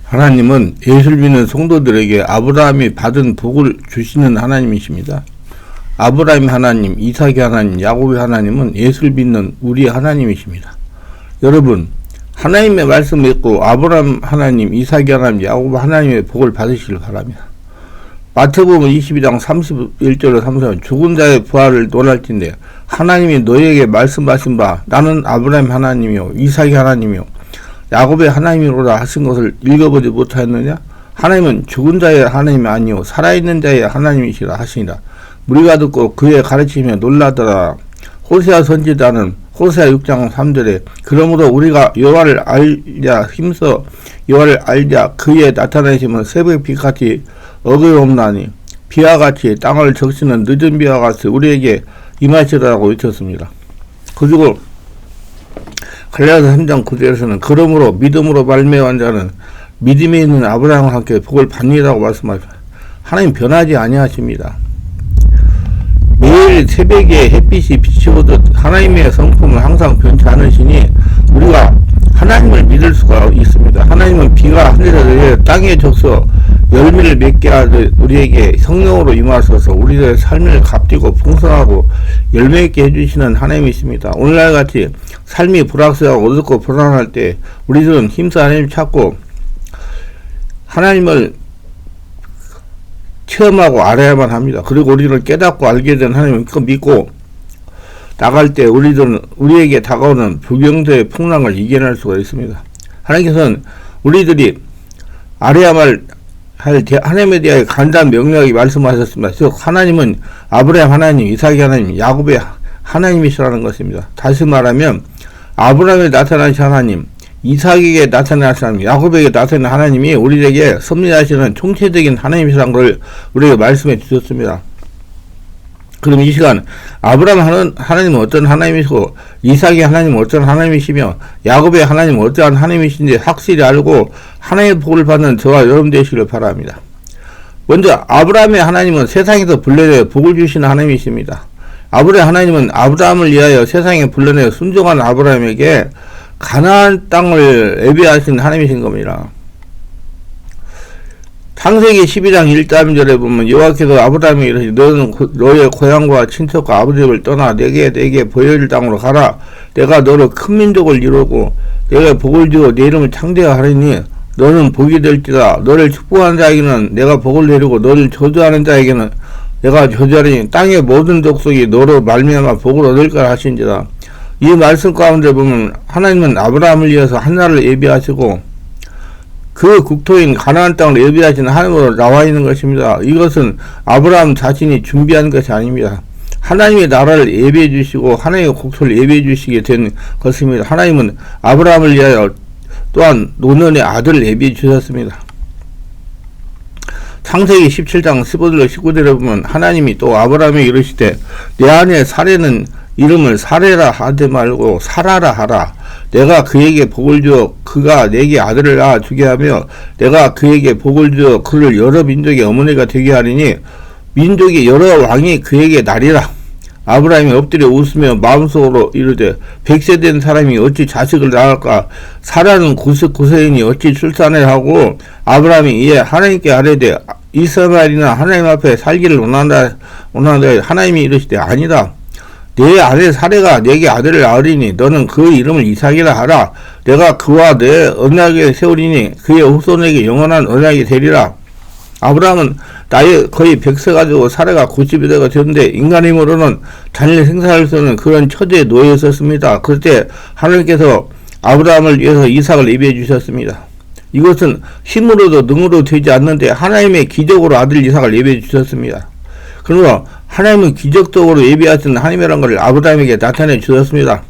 하나님은 예수를 믿는 성도들에게 아브라함이 받은 복을 주시는 하나님이십니다. 아브라함 하나님, 이삭의 하나님, 야곱의 하나님은 예수를 믿는 우리 하나님이십니다. 여러분, 하나님의 말씀을 믿고 아브라함 하나님, 이삭의 하나님, 야곱 하나님의 복을 받으시길 바랍니다. 마태복음 22장 31절로 33절 죽은 자의 부활을 논할진대 하나님이 너희에게 말씀하신 바 나는 아브라함 하나님이요 이삭의 하나님이요 야곱의 하나님이로다 하신 것을 읽어보지 못하였느냐? 하나님은 죽은 자의 하나님이 아니요 살아있는 자의 하나님이시라 하시니라. 무리가 듣고 그의 가르치며 놀라더라. 호세아 선지자는 호세아 6장 3절에 그러므로 우리가 여호와를 알자 힘써 여호와를 알자 그의 나타나심은 새벽 빛같이 어그없나니 비와 같이 땅을 적시는 늦은 비와 같이 우리에게 임하시라고 외쳤습니다. 그리고 갈라디아서 3장 9절에서는 그러므로 믿음으로 말미암은 자는 믿음에 있는 아브라함과 함께 복을 받니라고 말씀하십니다. 하나님 변하지 아니하십니다. 매일 새벽에 햇빛이 비치오듯 하나님의 성품은 항상 변치 않으시니 우리가 하나님을 믿을 수가 있습니다. 하나님은 비가 하늘에 내려 땅에 적셔 열매를 맺게 하듯 우리에게 성령으로 임하셔서 우리의 삶을 값지고 풍성하고 열매 있게 해주시는 하나님이십니다. 오늘날 같이 삶이 불확실하고 어둡고 불안할 때 우리들은 힘써 하나님을 찾고 하나님을 체험하고 알아야만 합니다. 그리고 우리는 깨닫고 알게 된 하나님을 믿고 나갈 때 우리들은 우리에게 다가오는 불경제의 풍랑을 이겨낼 수가 있습니다. 하나님께서는 우리들이 알아야만 할 하나님에 대하여 간단 명료하게 말씀하셨습니다. 즉 하나님은 아브라함 하나님, 이삭의 하나님, 야곱의 하나님이시라는 것입니다. 다시 말하면 아브라함에 나타나신 하나님, 이삭에게 나타나신 하나님, 야곱에게 나타난 하나님이 우리에게 섭리하시는 총체적인 하나님이시라는 걸 우리에게 말씀해 주셨습니다. 그럼 이 시간 아브라함 하나님은 어떤 하나님이시고 이삭의 하나님은 어떤 하나님이시며 야곱의 하나님은 어떠한 하나님이신지 확실히 알고 하나님의 복을 받는 저와 여러분 되시길 바랍니다. 먼저 아브라함의 하나님은 세상에서 불러내어 복을 주시는 하나님이십니다. 아브라함 하나님은 아브라함을 위하여 세상에 불러내어 순종한 아브라함에게 가나안 땅을 예비하신 하나님이신 겁니다. 창세기 12장 1절에 보면 여호와께서 아브라함에게 이르시되 너는 너의 고향과 친척과 아버지를 떠나 내게 보여줄 땅으로 가라. 내가 너를 큰 민족을 이루고 내가 복을 주어 내 이름을 창대하리니 너는 복이 될지라. 너를 축복하는 자에게는 내가 복을 내리고 너를 저주하는 자에게는 내가 저주하리니 땅의 모든 족속이 너로 말미암아 복을 얻을까 하신지라. 이 말씀 가운데 보면 하나님은 아브라함을 위해서 한나라를 예비하시고 그 국토인 가나안 땅을 예비하신 하나님으로 나와 있는 것입니다. 이것은 아브라함 자신이 준비한 것이 아닙니다. 하나님의 나라를 예비해 주시고 하나님의 국토를 예비해 주시게 된 것입니다. 하나님은 아브라함을 위하여 또한 노년의 아들을 예비해 주셨습니다. 창세기 17장 15절로 19절에 보면 하나님이 또 아브라함에게 이르시되 내 아내 사레는 이름을 사레라 하지 말고 사라라 하라. 내가 그에게 복을 주어 그가 내게 아들을 낳아 주게 하며 내가 그에게 복을 주어 그를 여러 민족의 어머니가 되게 하리니 민족의 여러 왕이 그에게 나리라. 아브라함이 엎드려 웃으며 마음속으로 이르되 100세 된 사람이 어찌 자식을 낳을까. 사라는 99세이니 어찌 출산을 하고 아브라함이 이에 하나님께 아뢰되 이스마엘이나 하나님 앞에 살기를 원한다. 하나님이 이르시되 아니다. 내 아내 사레가 내게 아들을 낳으리니 너는 그 이름을 이삭이라 하라. 내가 그와 내 언약을 세우리니 그의 후손에게 영원한 언약이 되리라. 아브라함은 나이 거의 100세 가지고 사레가 90세가 되었는데 인간의 힘으로는 자녀를 생산할 수 없는 그런 처지에 놓여 있었습니다. 그때 하나님께서 아브라함을 위해서 이삭을 예비해 주셨습니다. 이것은 힘으로도 능으로 되지 않는데 하나님의 기적으로 아들 이삭을 예비해 주셨습니다. 그러나 하나님은 기적적으로 예비하신 하나님이라는 것을 아브라함에게 나타내 주셨습니다.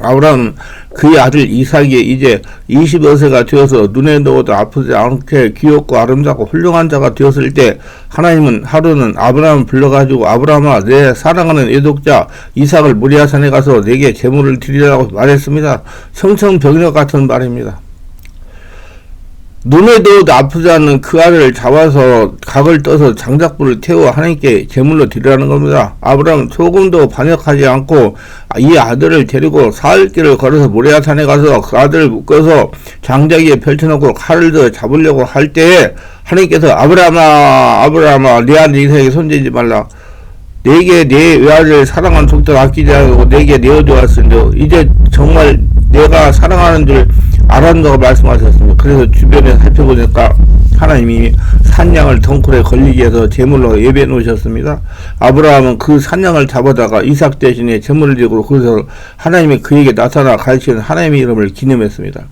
아브라함은 그의 아들 이삭이 이제 20여세가 되어서 눈에 넣어도 아프지 않게 귀엽고 아름답고 훌륭한 자가 되었을 때 하나님은 하루는 아브라함을 불러가지고 아브라함아 내 사랑하는 애독자 이삭을 모리아산에 가서 내게 제물을 드리라고 말했습니다. 청천벽력 같은 말입니다. 눈에도 아프지 않는 그 아들을 잡아서 각을 떠서 장작불을 태워 하나님께 제물로 드리라는 겁니다. 아브라함은 조금도 반역하지 않고 이 아들을 데리고 사흘길을 걸어서 모리아산에 가서 그 아들을 묶어서 장작 위에 펼쳐놓고 칼을 들어 잡으려고 할 때에 하나님께서 아브라함아 네 아들 이삭에게 손대지 말라. 내게 내 외아들을 사랑하는 속도 아끼지 않고 내게 내어주었으니 이제 정말 내가 사랑하는 줄 알았다고 말씀하셨습니다. 그래서 주변에 살펴보니까 하나님이 산양을 덩굴에 걸리게 해서 제물로 예배해 놓으셨습니다. 아브라함은 그 산양을 잡아다가 이삭 대신에 제물을 드리고 그래서 하나님이 그에게 나타나 가르치는 하나님의 이름을 기념했습니다.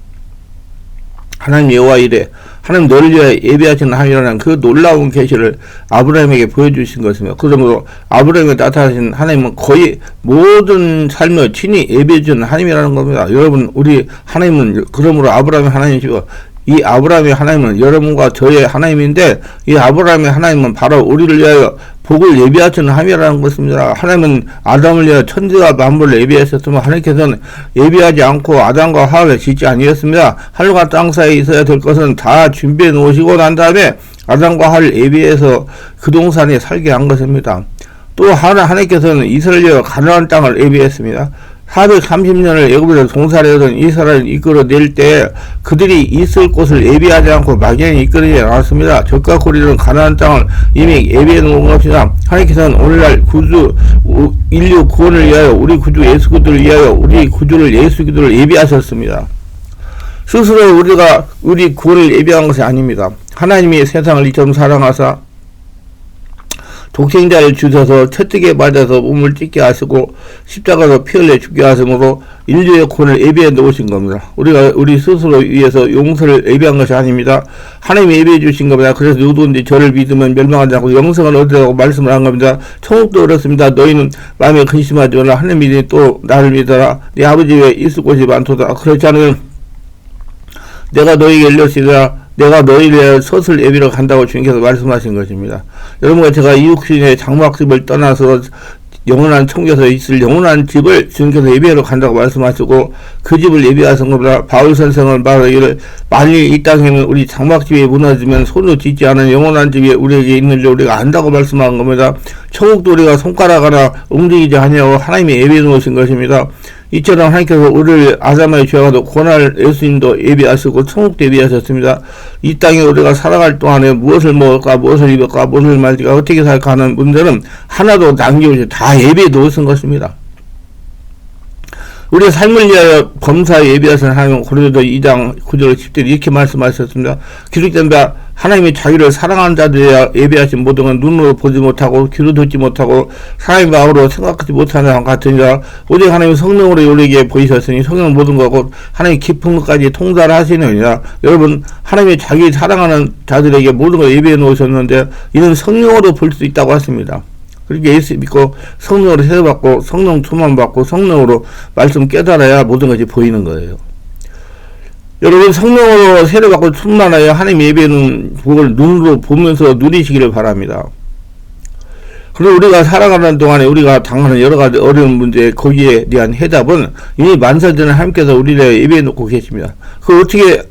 하나님 여호와 이래 하나님 너를 위하여 예배하시는 하나님이라는 그 놀라운 계시를 아브라함에게 보여주신 것입니다. 그러므로 아브라함에게 나타나신 하나님은 거의 모든 삶을 친히 예배해주는 하나님이라는 겁니다. 여러분 우리 하나님은 그러므로 아브라함의 하나님이시고 이 아브라함의 하나님은 여러분과 저의 하나님인데 이 아브라함의 하나님은 바로 우리를 위하여 복을 예비하시는 하나님이라는 것입니다. 하나님은 아담을 위하여 천지와 만물을 예비하셨으면 하나님께서는 예비하지 않고 아담과 하와를 짓지 아니었습니다. 하늘과 땅 사이에 있어야 될 것은 다 준비해 놓으시고 난 다음에 아담과 하와를 예비해서 그 동산에 살게 한 것입니다. 또 하나님께서는 이스라엘과 가나안 땅을 예비했습니다. 430년을 애굽에서 종살이하던 이스라엘을 이끌어낼 때 그들이 있을 곳을 예비하지 않고 막연히 이끌어내지 않았습니다. 적과 고리는 가나안 땅을 이미 예비해 놓은 것입니다. 하나님께서는 오늘날 인류 구원을 위하여 우리 구주 예수 그리스도를 위하여 우리 구주를 예수 그리스도를 예비하셨습니다. 스스로 우리가 우리 구원을 예비한 것이 아닙니다. 하나님이 세상을 이처럼 사랑하사 독생자를 주셔서 채찍에 맞아서 몸을 찢게 하시고 십자가로 피 흘려 죽게 하심으로 인류의 구원을 예비해 놓으신 겁니다. 우리가 우리 스스로 위해서 용서를 예비한 것이 아닙니다. 하나님이 예비해 주신 겁니다. 그래서 누구든지 저를 믿으면 멸망하지 않고 영생을 얻으라고 말씀을 한 겁니다. 천국도 그렇습니다. 너희는 마음에 근심하지 말라. 하나님 믿으니 또 나를 믿어라. 네 아버지 외에 있을 곳이 많도다. 그렇지 않으면 내가 너희에게 일렀으리라. 내가 너희를 서슬 예비로 간다고 주님께서 말씀하신 것입니다. 여러분과 제가 이 육신의 장막집을 떠나서 영원한 천국에서 있을 영원한 집을 주님께서 예비하러 간다고 말씀하시고 그 집을 예비하신 겁니다. 바울 선생은 바로 이를 만일 이 땅에는 우리 장막집이 무너지면 손으로 짓지 않은 영원한 집이 우리에게 있는 줄 우리가 안다고 말씀한 겁니다. 천국도 우리가 손가락 하나 움직이지 아니하고 하나님이 예비해 놓으신 것입니다. 이처럼 하나님께서 우리를 아담의 죄와도 고난을 예수님도 예비하시고 천국도 예비하셨습니다. 이 땅에 우리가 살아갈 동안에 무엇을 먹을까 무엇을 입을까 무엇을 마실까 어떻게 살까 하는 문제는 하나도 남기우시 다 예비해 놓으신 것입니다. 우리의 삶을 위하여 범사에 예비하신 하나님은 고린도서 2장 9절 10절 이렇게 말씀하셨습니다. 기록된 바 하나님이 자기를 사랑하는 자들에 예비하신 모든 건 눈으로 보지 못하고 귀로 듣지 못하고 사람의 마음으로 생각하지 못하는 것 같으니라. 오직 하나님이 성령으로 우리에게 보이셨으니 성령은 모든 것고 하나님 깊은 것까지 통달하시느니라. 여러분 하나님이 자기 사랑하는 자들에게 모든 걸 예비해 놓으셨는데 이는 성령으로 볼 수 있다고 했습니다. 그렇게 예수 믿고 성령으로 세례받고 성령 충만 받고 성령으로 말씀 깨달아야 모든 것이 보이는 거예요. 여러분 성령으로 세례받고 충만하여 하나님 예배는 그걸 눈으로 보면서 누리시기를 바랍니다. 그리고 우리가 살아가는 동안에 우리가 당하는 여러 가지 어려운 문제 거기에 대한 해답은 이미 만사전에 하나님께서 우리를 예배해 놓고 계십니다. 그걸 어떻게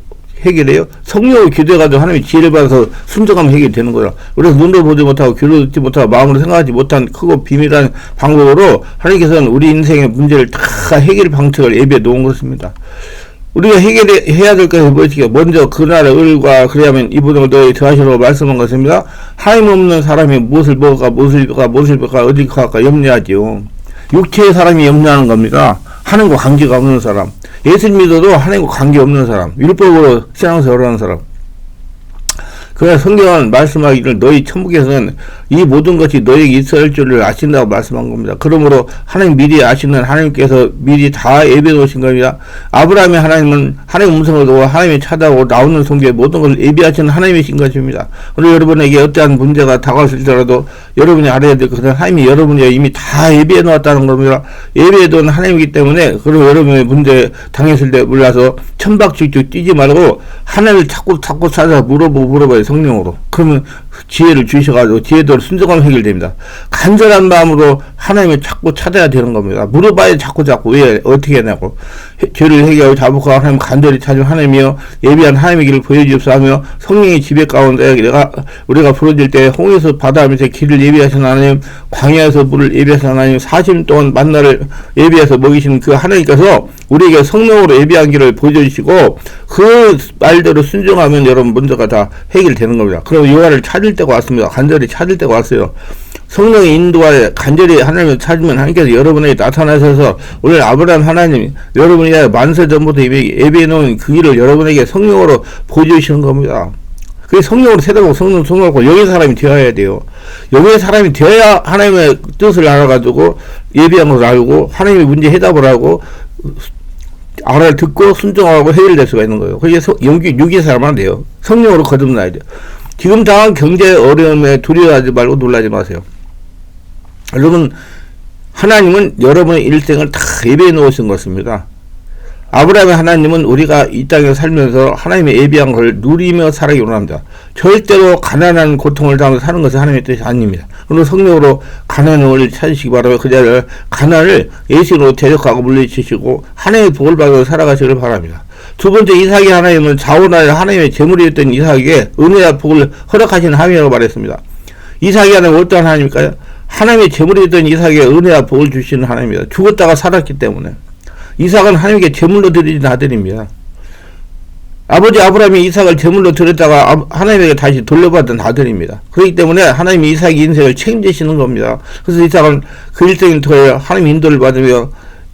해결해요? 성령을 기도해가지고 하나님의 지혜를 받아서 순종하면 해결되는 거예요. 그래서 눈으로 보지 못하고 귀로 듣지 못하고 마음으로 생각하지 못한 크고 비밀한 방법으로 하나님께서는 우리 인생의 문제를 다 해결 방책을 예비해 놓은 것입니다. 우리가 해결해야 될 것이 무엇이게? 먼저 그날의 을과 그래야면 이 모든 걸 너희 더하시라고 말씀한 것입니다. 하나님 없는 사람이 무엇을 먹을까 무엇을 입을까 어디 갈까 염려하지요. 육체의 사람이 염려하는 겁니다. 하나님과 관계가 없는 사람, 예수 믿어도 하나님과 관계 없는 사람, 율법으로 신앙생활을 하는 사람. 그래서 성경은 말씀하기를 너희 천국에서는 이 모든 것이 너희에게 있어야 할 줄을 아신다고 말씀한 겁니다. 그러므로 하나님 미리 아시는 하나님께서 미리 다 예비해 놓으신 겁니다. 아브라함의 하나님은 하나님 음성을 듣고 하나님이 찾아오고 나오는 성경에 모든 것을 예비하시는 하나님이신 것입니다. 그리고 여러분에게 어떠한 문제가 다가왔을지라도 여러분이 알아야 될 것은 하나님이 여러분에게 이미 다 예비해 놓았다는 겁니다. 예비해 놓은 하나님이기 때문에 그리고 여러분의 문제 당했을 때 몰라서 천박죽죽 뛰지 말고 하나님을 자꾸 찾아 물어봐요. 성령으로. 그러면 지혜를 주셔가지고 지혜대로 순종하면 해결됩니다. 간절한 마음으로 하나님을 자꾸 찾아야 되는 겁니다. 물어봐야 자꾸 왜 어떻게 하냐고. 죄를 회개하고 자복하고 하나님 간절히 찾은 하나님이여 예비한 하나님의 길을 보여주옵소서. 성령의 지배 가운데 우리가 부러질 때 홍해에서 바다 밑에 길을 예비하신 하나님, 광야에서 물을 예비하신 하나님, 40년 동안 만나를 예비해서 먹이신 그 하나님께서 우리에게 성령으로 예비한 길을 보여주시고 그 말대로 순종하면 여러분 문제가 다 해결되는 겁니다. 그럼 여호와를 찾을 때가 왔습니다. 간절히 찾을 때가 왔어요. 성령의 인도하에 간절히 하나님을 찾으면 하나님께서 여러분에게 나타나셔서 오늘 아브라함 하나님 여러분이 만세 전부터 예비해 놓은 그 길을 여러분에게 성령으로 보여주시는 겁니다. 그게 성령으로 세대고 성령하고 영의 사람이 되어야 돼요. 영의 사람이 되어야 하나님의 뜻을 알아가지고 예비한 것을 알고 하나님의 문제 해답을 하고 알아 듣고 순종하고 해결될 수가 있는 거예요. 그래서 육의 사람은 안 돼요. 성령으로 거듭나야 돼요. 지금 당한 경제 어려움에 두려워하지 말고 놀라지 마세요. 여러분, 하나님은 여러분의 일생을 다 예배해 놓으신 것입니다. 아브라함의 하나님은 우리가 이 땅에 살면서 하나님의 예비한 걸 누리며 살아기 원합니다. 절대로 가난한 고통을 당하며 사는 것이 하나님의 뜻이 아닙니다. 그리고 성령으로 가난을 찾으시기 바라며 그 자를 가난을 예수로 대적하고 물리치시고 하나님의 복을 받아 살아가시기를 바랍니다. 두 번째, 이삭이 하나님은 자원하여 하나님의 제물이었던 이삭에게 은혜와 복을 허락하시는 하나님이라고 말했습니다. 이삭이 하나님 어떤 하나님일까요? 하나님의 제물이었던 이삭에게 은혜와 복을 주시는 하나님입니다. 죽었다가 살았기 때문에. 이삭은 하나님께 제물로 드리는 아들입니다. 아버지 아브라함이 이삭을 제물로 드렸다가 하나님에게 다시 돌려받은 아들입니다. 그렇기 때문에 하나님이 이삭의 인생을 책임지시는 겁니다. 그래서 이삭은 그 일생을 통해 하나님 인도를 받으며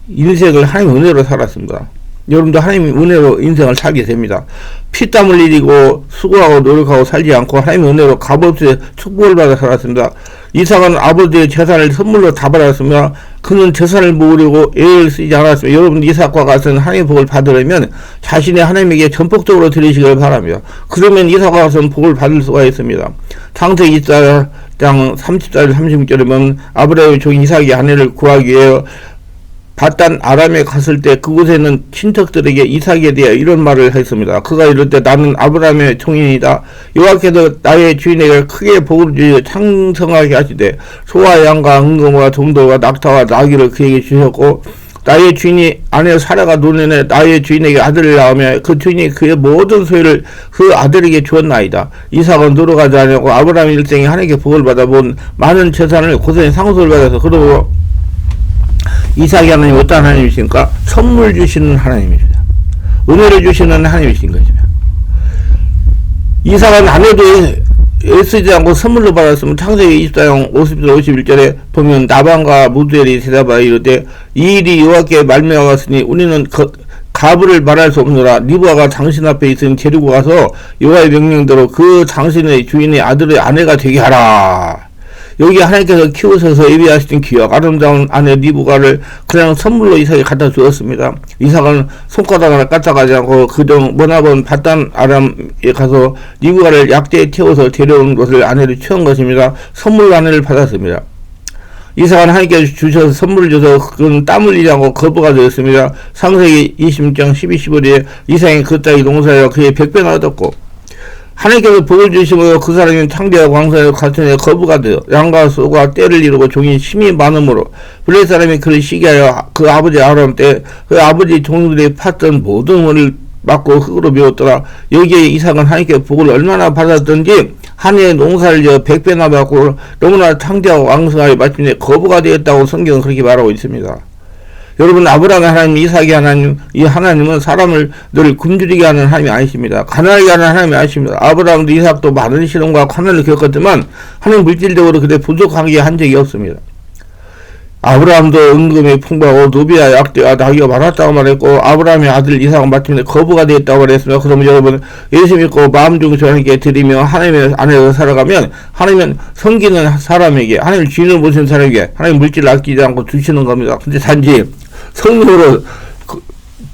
인생을 하나님의 은혜로 살았습니다. 여러분도 하나님의 은혜로 인생을 살게 됩니다. 피땀 흘리고 수고하고 노력하고 살지 않고 하나님의 은혜로 값없이 축복을 받아 살았습니다. 이삭은 아버지의 재산을 선물로 다 받았으며 그는 재산을 모으려고 애를 쓰지 않았으며 여러분 이삭과 같은 하나님의 복을 받으려면 자신의 하나님에게 전폭적으로 드리시길 바랍니다. 그러면 이삭과 같은 복을 받을 수가 있습니다. 창세기 24장 30절 36절에 보면 아브라함의 종 이삭이 아내를 구하기 위해 바단 아람에 갔을 때 그곳에는 친척들에게 이삭에 대해 이런 말을 했습니다. 그가 이럴 때 나는 아브라함의 종인이다. 여호와께서 나의 주인에게 크게 복을 주시어 창성하게 하시되 소와 양과 은금과 동도와 낙타와 나귀를 그에게 주셨고 나의 주인이 아내 사라가 노년에 나의 주인에게 아들을 낳으며 그 주인이 그의 모든 소유를 그 아들에게 주었나이다. 이삭은 노력하지 않고 아브라함 일생에 하나님께 복을 받아본 많은 재산을 고스란히 상속을 받아서 그러고 이삭이 하나님 어떤 하나님이십니까? 선물 주시는 하나님입니다. 은혜를 주시는 하나님이신 것입니다. 이삭은 아내도 애쓰지 않고 선물로 받았으면 창세기 24장 50절 51절에 보면 나방과 무드엘이 대답하여 이르되 이 일이 여호와께 말미암았으니 우리는 가부를 말할 수 없노라. 리브아가 당신 앞에 있으니 데리고 가서 여호와의 명령대로 그 당신의 주인의 아들의 아내가 되게 하라. 여기 하나님께서 키우셔서 예비하신 귀하고 아름다운 아내 리브가를 그냥 선물로 이삭에 갖다 주었습니다. 이삭은 손가락을 까딱하지 않고 그동 머나본 바단 아람에 가서 리브가를 약대에 태워서 데려온 것을 아내로 취한 것입니다. 선물로 아내를 받았습니다. 이삭은 하나님께서 주셔서 선물을 줘서 그는 땀 흘리지 않고 거부가 되었습니다. 창세기 26장 12, 15절에 이삭이 그 땅에 농사하여 그의 100배나 얻었고 하나님께서 복을 주시며 그 사람이 창대와 광선에 같은 거부가 되어 양과 소가 떼를 이루고 종이 힘이 많으므로 블레 사람이 그를 시기하여 그 아버지 아브라함 때 그 아버지 종들이 팠던 모든 것을 맞고 흙으로 메웠더라. 여기에 이삭은 하나님께 복을 얼마나 받았던지 한 해에 농사를 지어 100배나 받고 너무나 창대하고 왕성하게 마침내 거부가 되었다고 성경은 그렇게 말하고 있습니다. 여러분 아브라함의 하나님, 이삭의 하나님, 이 하나님은 사람을 늘 굶주리게 하는 하나님이 아니십니다. 가난하게 하는 하나님이 아니십니다. 아브라함도 이삭도 많은 시련과 고난을 겪었지만 하나님 물질적으로 그대 부족하게 한 적이 없습니다. 아브라함도 은금이 풍부하고 노비와 약대와 나귀가 많았다고 말했고 아브라함의 아들 이삭은 마침내 거부가 되었다고 말했습니다. 그러면 여러분 예수 믿고 마음 중에서 하나님께 드리며 하나님의 안에서 살아가면 하나님은 섬기는 사람에게 하나님 주인을 모시는 사람에게 하나님 물질을 아끼지 않고 주시는 겁니다. 근데 단지 성령으로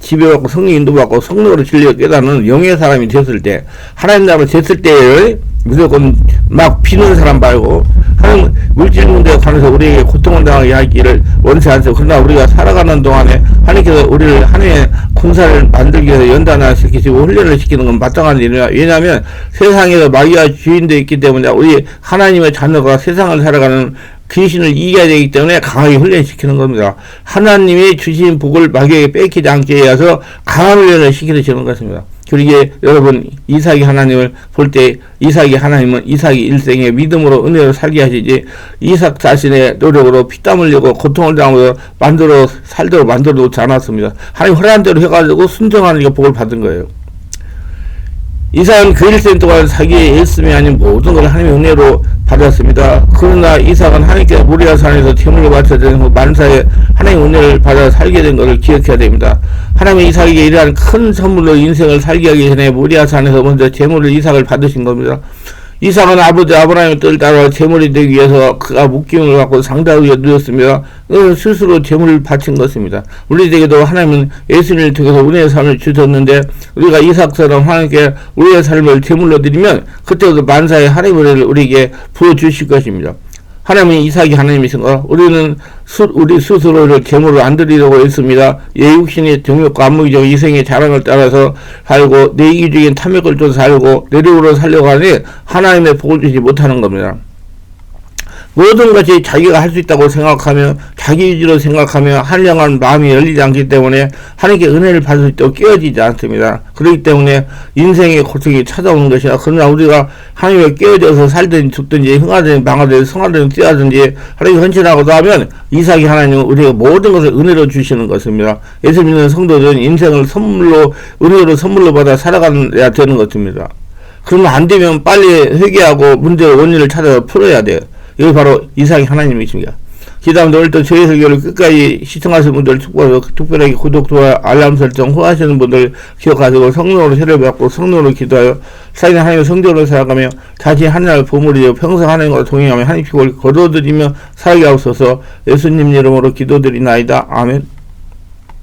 지배받고 성령 인도받고 성령으로 진리를 깨닫는 영의 사람이 됐을 때 하나님 나라로 됐을 때 무조건 막 비는 사람 말고 하나님 물질 문제에 관해서 우리에게 고통을 당하게 하기를 원치 않습니다. 그러나 우리가 살아가는 동안에 하나님께서 우리를 하나님의 군사를 만들기 위해서 연단시키시고 훈련을 시키는 건 마땅한 일이냐. 왜냐하면 세상에서 마귀와 주인도 있기 때문에 우리 하나님의 자녀가 세상을 살아가는 귀신을 이겨야 되기 때문에 강하게 훈련시키는 겁니다. 하나님이 주신 복을 마귀에게 뺏기지 않게 해서 강한 훈련을 시키는 것입니다. 그러기에 여러분 이삭이 하나님을 볼 때 이삭이 하나님은 이삭이 일생에 믿음으로 은혜로 살게 하시지 이삭 자신의 노력으로 피땀 흘리고 고통을 당하면서 살도록 만들어 놓지 않았습니다. 하나님 허락한 대로 해가지고 순종하는 복을 받은 거예요. 이삭은 그 일생 동안 자기의 열심이 아닌 모든 걸 하나님의 은혜로 받았습니다. 그러나 이삭은 하나님께 모리아산에서 제물을 바쳐드린 후 만사에 하나님의 은혜를 받아 살게 된 것을 기억해야 됩니다. 하나님의 이삭에게 이러한 큰 선물로 인생을 살게 하기 전에 모리아산에서 먼저 제물을 이삭을 받으신 겁니다. 이삭은 아버지 아브라함의 뜻을 따라 제물이 되기 위해서 그가 묶임을 갖고 상자 위에 누웠습니다. 스스로 제물을 바친 것입니다. 우리에게도 하나님은 예수님을 통해서 우리의 삶을 주셨는데 우리가 이삭처럼 하나님께 우리의 삶을 제물로 드리면 그때도 만사의 하나님의 은혜를 우리에게 부어주실 것입니다. 하나님은 이삭이 하나님이신가? 우리는 우리 스스로를 제물로 안 드리려고 했습니다. 내 육신의 정욕과 안목적 이생의 자랑을 따라서 살고 내 이기적인 탐욕을 쫓아 살고 내력으로 살려고 하니 하나님의 복을 주지 못하는 겁니다. 모든 것이 자기가 할 수 있다고 생각하며 자기 위주로 생각하며 한량한 마음이 열리지 않기 때문에 하나님께 은혜를 받을 수 있도록 깨어지지 않습니다. 그렇기 때문에 인생의 고통이 찾아오는 것이야. 그러나 우리가 하나님께 깨어져서 살든지 죽든지 흥하든지 망하든지 성하든지 뛰어든지 하나님께 헌신하고도 하면 이삭이 하나님은 우리가 모든 것을 은혜로 주시는 것입니다. 예수 믿는 성도들은 인생을 은혜로 선물로 받아 살아가야 되는 것입니다. 그러면 안 되면 빨리 회개하고 문제의 원인을 찾아서 풀어야 돼요. 여기 바로 이삭이 하나님이십니다. 기다음에 오늘도 저희 설교를 끝까지 시청하시는 분들 축복하고 특별하게 구독, 좋아요, 알람 설정 후하시는 분들 기억하시고 성령으로 세례를 받고 성령으로 기도하여 살인 하나님의 성전으로 살아가며 자신이 하나님을 보물이 되어 평생 하나님과 동행하며 하나님 피고를 거둬들이며 살게 하옵소서. 예수님 이름으로 기도드리나이다. 아멘.